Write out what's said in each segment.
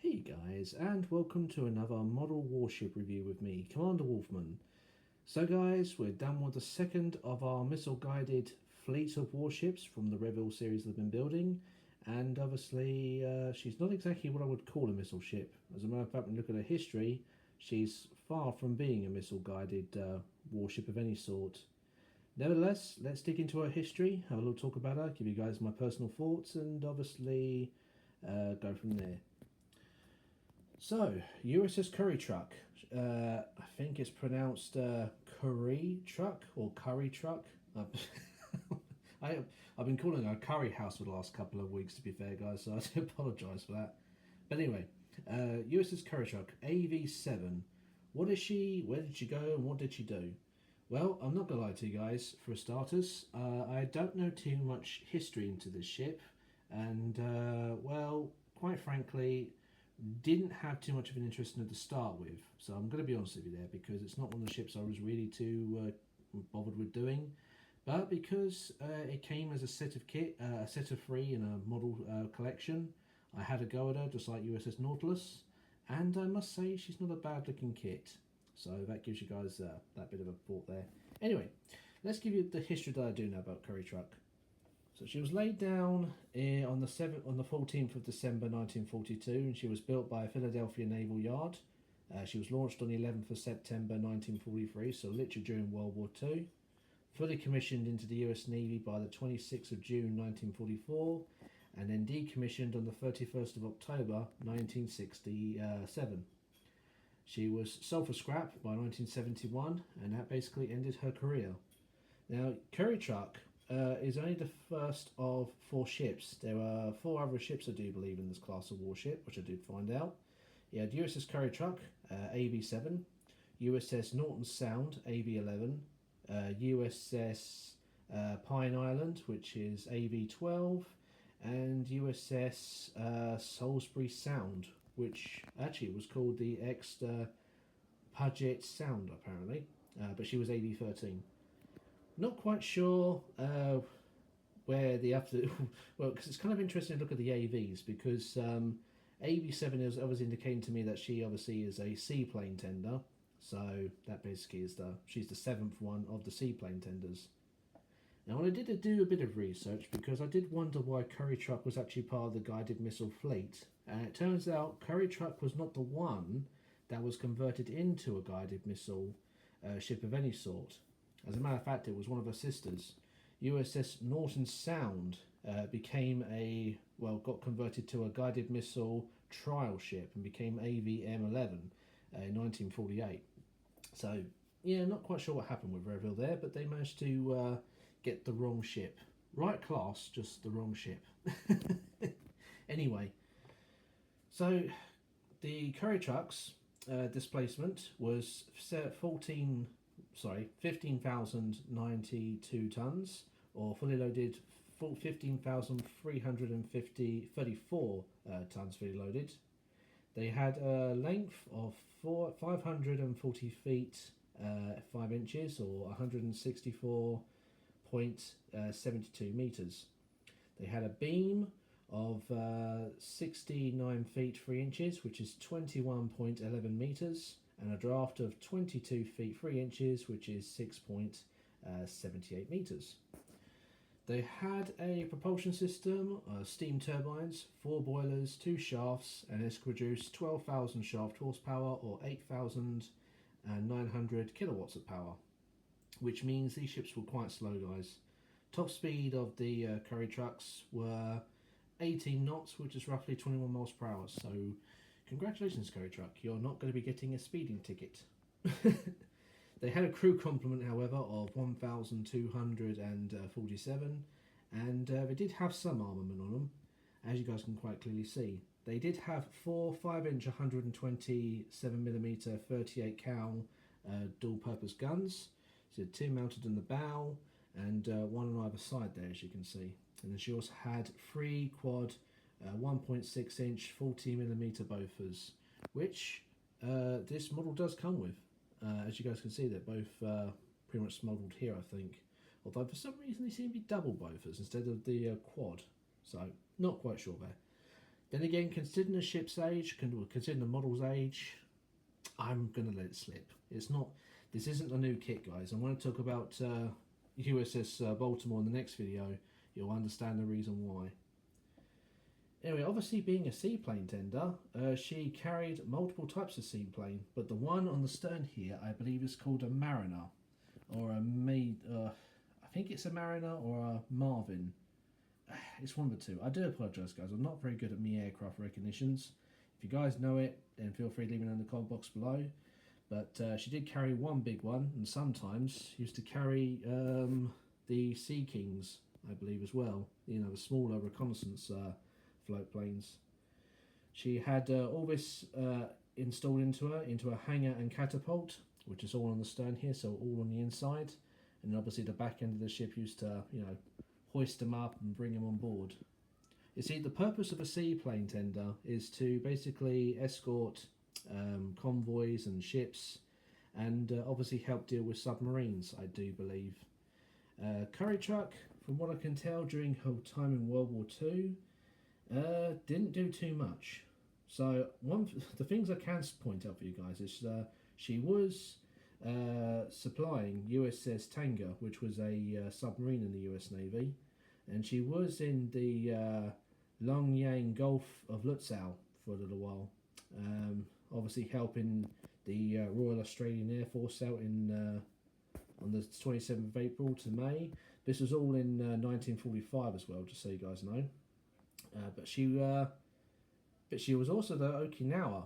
Hey guys, and welcome to another model warship review with me, Commander Wolfman. So guys, we're done with the second of our missile-guided fleet of warships from the Reveal series I've been building, and obviously she's not exactly what I would call a missile ship. As a matter of fact, when you look at her history, she's far from being a missile-guided warship of any sort. Nevertheless, let's dig into her history, have a little talk about her, give you guys my personal thoughts, and obviously go from there. So, USS Curritruck. I think it's pronounced curritruck or currytruck. I've been calling her a curry house for the last couple of weeks, to be fair, guys, so I do apologise for that. But anyway, USS Curritruck, AV7. What is she, where did she go, and what did she do? Well, I'm not going to lie to you guys, for starters. I don't know too much history into this ship, and, well, quite frankly, didn't have too much of an interest in it to start with. So I'm going to be honest with you there, because it's not one of the ships I was really too bothered with doing. But because it came as a set of kit, a set of three in a model collection, I had a go at her, just like USS Nautilus. And I must say, she's not a bad looking kit. So that gives you guys that bit of a thought there. Anyway, let's give you the history that I do know about Curritruck. So she was laid down on the 14th of December 1942, and she was built by a Philadelphia Naval Yard. She was launched on the 11th of September 1943, so literally during World War II. Fully commissioned into the US Navy by the 26th of June 1944, and then decommissioned on the 31st of October 1967. She was sold for scrap by 1971, and that basically ended her career. Now, Curritruck is only the first of four ships. There are four other ships, I do believe, in this class of warship, which I did find out. You had USS Curritruck, AV7, USS Norton Sound, AV11, USS Pine Island, which is AV12, and USS Salisbury Sound, which actually was called the Puget Sound, apparently, but she was AV13. Not quite sure where the after well, because it's kind of interesting to look at the AVs, because AV7 is always indicating to me that she obviously is a seaplane tender, so that basically is she's the seventh one of the seaplane tenders. Now, I did do a bit of research, because I did wonder why Curritruck was actually part of the guided missile fleet, and it turns out Curritruck was not the one that was converted into a guided missile ship of any sort. As a matter of fact, it was one of her sisters. USS Norton Sound got converted to a guided missile trial ship and became AVM11 in 1948. So, yeah, not quite sure what happened with Reveal there, but they managed to get the wrong ship. Right class, just the wrong ship. Anyway, so the Curritruck's displacement was 15,092 tons, or fully loaded 15,334 tons fully loaded. They had a length of 540 feet 5 inches, or 164.72 meters. They had a beam of 69 feet 3 inches, which is 21.11 meters, and a draft of 22 feet 3 inches, which is 6.78 meters. They had a propulsion system, steam turbines, 4 boilers, 2 shafts, and this produced 12,000 shaft horsepower, or 8,900 kilowatts of power, which means these ships were quite slow, guys. Top speed of the Curritrucks were 18 knots, which is roughly 21 miles per hour. So, congratulations, Curritruck. You're not going to be getting a speeding ticket. They had a crew complement, however, of 1,247, and they did have some armament on them, as you guys can quite clearly see. They did have 4 5-inch 127mm 38 cal dual-purpose guns. So 2 mounted in the bow, and 1 on either side there, as you can see. And then she also had 3 quad 1.6-inch 40mm bofors, which this model does come with. As you guys can see, they're both pretty much modelled here, I think. Although for some reason they seem to be double bofors instead of the quad. So, not quite sure there. Then again, considering the ship's age, considering the model's age, I'm gonna let it slip. It's not. This isn't a new kit, guys. And when I talk about USS Baltimore in the next video, you'll understand the reason why. Anyway, obviously being a seaplane tender, she carried multiple types of seaplane, but the one on the stern here, I believe, is called a Mariner, or a I think it's a Mariner or a Marvin. It's one of the two. I do apologise, guys. I'm not very good at me aircraft recognitions. If you guys know it, then feel free to leave it in the comment box below. But she did carry one big one, and sometimes used to carry the Sea Kings, I believe, as well. You know, the smaller reconnaissance float planes. She had all this installed into a hangar and catapult, which is all on the stern here, so all on the inside. And obviously the back end of the ship used to, you know, hoist them up and bring them on board. You see, the purpose of a seaplane tender is to basically escort convoys and ships, and obviously help deal with submarines, I do believe. Curritruck, from what I can tell during her time in World War II, didn't do too much. So the things I can point out for you guys is she was supplying USS Tanger, which was a submarine in the US Navy, and she was in the Long Gulf of Lutzow for a little while, obviously helping the Royal Australian Air Force out in on the 27th of April to May. This was all in 1945 as well, just so you guys know. But she was also the Okinawa.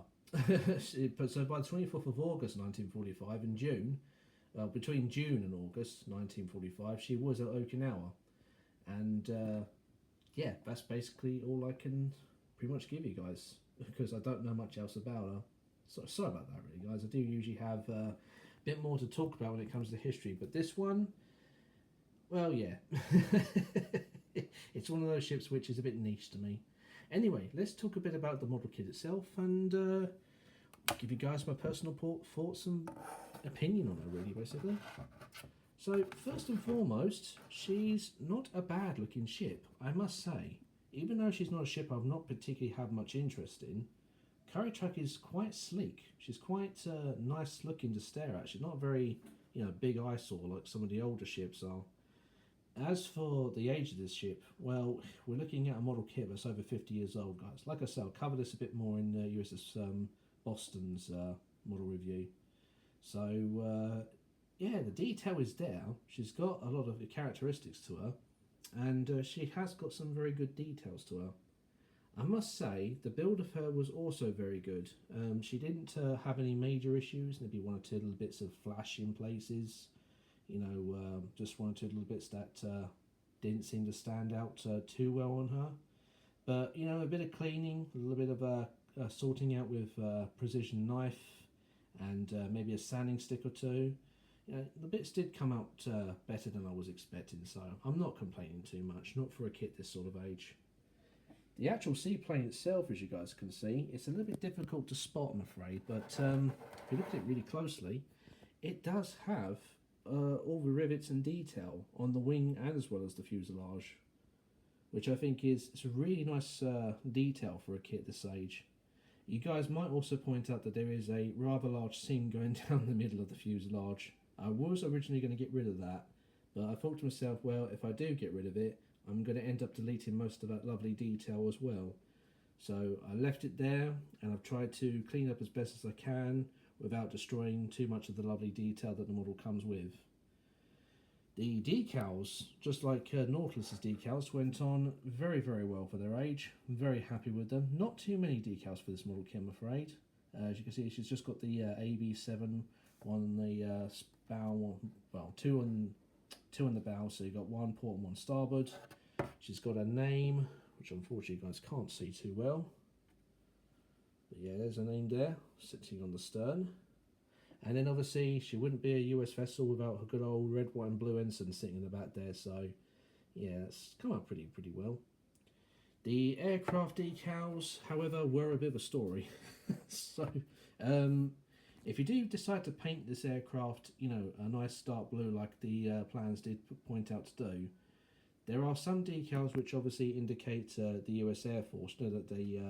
So by the 24th of August 1945, in June, between June and August 1945, she was at Okinawa. And yeah, that's basically all I can pretty much give you guys, because I don't know much else about her. So sorry about that, really, guys. I do usually have a bit more to talk about when it comes to history, but this one, well, yeah. It's one of those ships which is a bit niche to me. Anyway, let's talk a bit about the model kit itself, and give you guys my personal thoughts and opinion on her, really, basically. So, first and foremost, she's not a bad looking ship, I must say. Even though she's not a ship I've not particularly had much interest in, Curritruck is quite sleek. She's quite nice looking to stare at. She's not very, you know, big eyesore like some of the older ships are. As for the age of this ship, well, we're looking at a model kit that's over 50 years old, guys. Like I said, I'll cover this a bit more in USS Boston's model review. So, yeah, the detail is there. She's got a lot of characteristics to her, and she has got some very good details to her. I must say, the build of her was also very good. She didn't have any major issues, maybe one or two little bits of flash in places. You know, just one or two little bits that didn't seem to stand out too well on her. But, you know, a bit of cleaning, a little bit of sorting out with precision knife, and maybe a sanding stick or two. You know, the bits did come out better than I was expecting, so I'm not complaining too much, not for a kit this sort of age. The actual seaplane itself, as you guys can see, it's a little bit difficult to spot, I'm afraid, but if you look at it really closely, it does have all the rivets and detail on the wing and as well as the fuselage, which I think is a really nice detail for a kit this age. You guys might also point out that there is a rather large seam going down the middle of the fuselage. I was originally going to get rid of that, but I thought to myself, well, if I do get rid of it, I'm going to end up deleting most of that lovely detail as well. So I left it there, and I've tried to clean up as best as I can without destroying too much of the lovely detail that the model comes with. The decals, just like Nautilus's decals, went on very, very well for their age. I'm very happy with them. Not too many decals for this model kit, I'm afraid. As you can see, she's just got the AB7 on the bow, well, two on the bow, so you've got one port and one starboard. She's got a name, which unfortunately you guys can't see too well. But yeah, there's a name there, sitting on the stern. And then obviously she wouldn't be a US vessel without her good old red, white and blue ensign sitting in the back there, so yeah, it's come out pretty well. The aircraft decals, however, were a bit of a story. So, if you do decide to paint this aircraft, you know, a nice dark blue like the plans did point out to do, There are some decals which obviously indicate the US Air Force. Know that they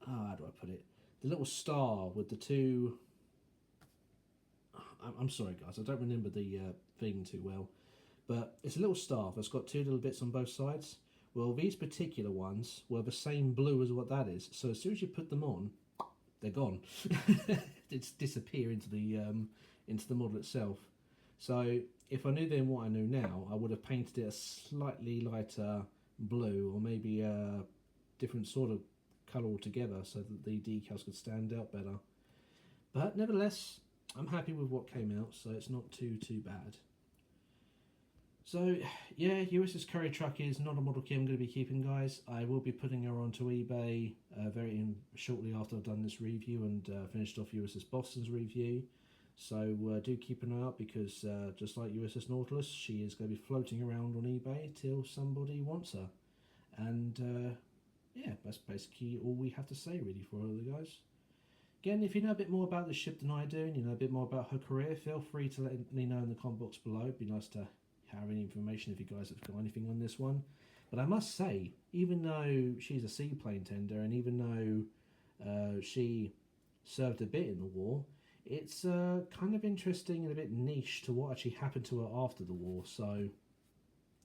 how do I put it? The little star with the two. I'm sorry, guys, I don't remember the thing too well, but it's a little star that's got two little bits on both sides. Well, these particular ones were the same blue as what that is. So as soon as you put them on, they're gone. It's disappear into the model itself. So if I knew then what I knew now, I would have painted it a slightly lighter blue, or maybe a different sort of colour altogether, so that the decals could stand out better. But nevertheless, I'm happy with what came out, so it's not too bad. So yeah, USS Curritruck is not a model kit I'm going to be keeping, guys. I will be putting her onto eBay very shortly after I've done this review and finished off USS Boston's review. So do keep an eye out, because just like USS Nautilus, she is going to be floating around on eBay till somebody wants her. And yeah, that's basically all we have to say really for all the guys. Again, if you know a bit more about the ship than I do, and you know a bit more about her career, feel free to let me know in the comment box below. It'd be nice to have any information if you guys have got anything on this one. But I must say, even though she's a seaplane tender, and even though she served a bit in the war, it's kind of interesting and a bit niche to what actually happened to her after the war. So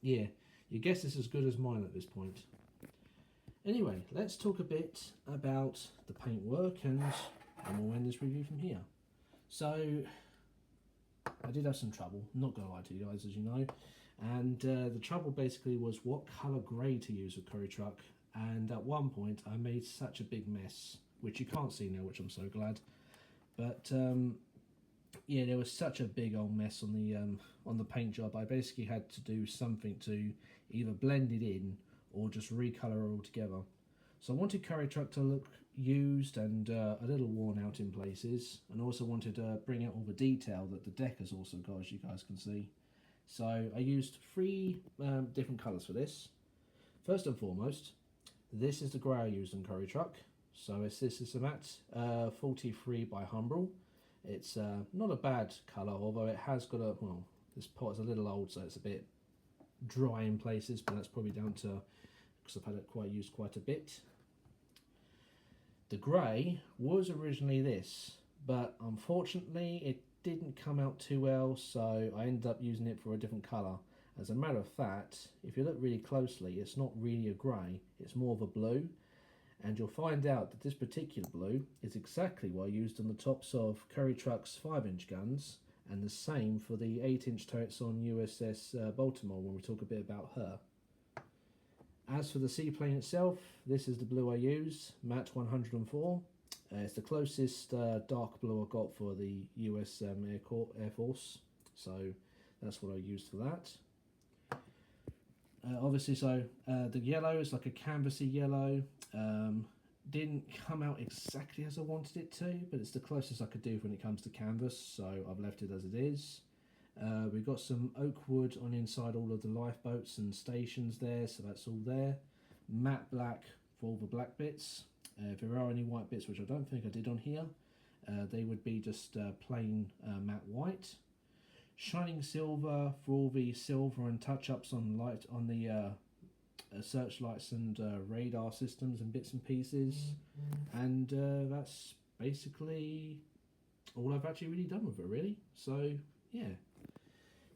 yeah, your guess is as good as mine at this point. Anyway, let's talk a bit about the paintwork, and we'll end this review from here. So I did have some trouble, not going to lie to you guys, as you know, and the trouble basically was what colour grey to use with Curritruck, and at one point I made such a big mess, which you can't see now, which I'm so glad, but yeah, there was such a big old mess on the paint job. I basically had to do something to either blend it in or just recolour it all together. So I wanted Curritruck to look used and a little worn out in places, and also wanted to bring out all the detail that the deck has also got, as you guys can see. So I used three different colours for this. First and foremost, this is the grey I used on Curritruck. So this is a matte 43 by Humbrol. It's not a bad colour, although it has got a, well, this pot is a little old, so it's a bit dry in places, but that's probably down to because I've had it used quite a bit. The grey was originally this, but unfortunately it didn't come out too well, so I ended up using it for a different colour. As a matter of fact, if you look really closely, it's not really a grey, it's more of a blue, and you'll find out that this particular blue is exactly what I used on the tops of Curritruck's 5-inch guns, and the same for the 8-inch turrets on USS Baltimore when we talk a bit about her. As for the seaplane itself, this is the blue I use, matte 104. It's the closest dark blue I got for the US Air Force, so that's what I used for that. Obviously, so the yellow is like a canvassy yellow. Didn't come out exactly as I wanted it to, but it's the closest I could do when it comes to canvas, so I've left it as it is. We've got some oak wood on inside all of the lifeboats and stations there, so that's all there. Matte black for all the black bits. If there are any white bits, which I don't think I did on here, they would be just plain matte white. Shining silver for all the silver and touch-ups on the searchlights and radar systems and bits and pieces, and that's basically all I've actually really done with it, really. So yeah,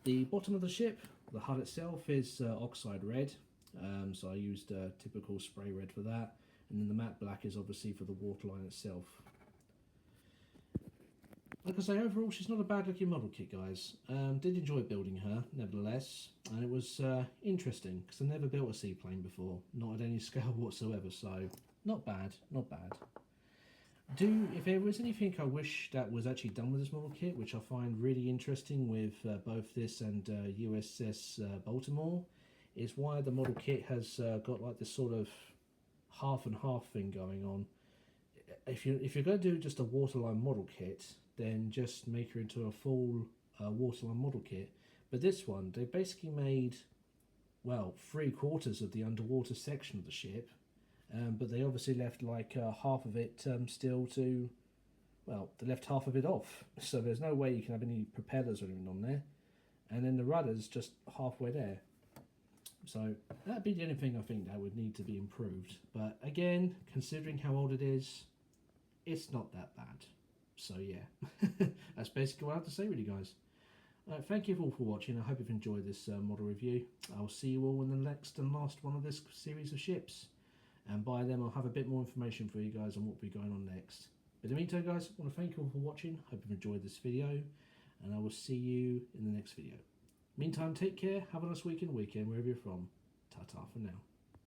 the bottom of the ship, the hull itself is oxide red, so I used typical spray red for that, and then the matte black is obviously for the waterline itself. Like I say, overall she's not a bad looking model kit, guys. Did enjoy building her, nevertheless, and it was interesting, because I never built a seaplane before, not at any scale whatsoever, so not bad, not bad. If there was anything I wish that was actually done with this model kit, which I find really interesting with both this and USS Baltimore, is why the model kit has got like this sort of half and half thing going on. If you're going to do just a waterline model kit, then just make her into a full waterline model kit. But this one, they basically made, well, 3/4 of the underwater section of the ship, but they obviously left like half of it still to, well, they left half of it off. So there's no way you can have any propellers or anything on there. And then the rudder's just halfway there. So that'd be the only thing I think that would need to be improved. But again, considering how old it is, it's not that bad. So yeah, that's basically what I have to say really, guys. Thank you all for watching. I hope you've enjoyed this model review. I'll see you all in the next and last one of this series of ships. And by then I'll have a bit more information for you guys on what will be going on next. But in the meantime, guys, I want to thank you all for watching. Hope you've enjoyed this video. And I will see you in the next video. Meantime, take care. Have a nice weekend, wherever you're from. Ta-ta for now.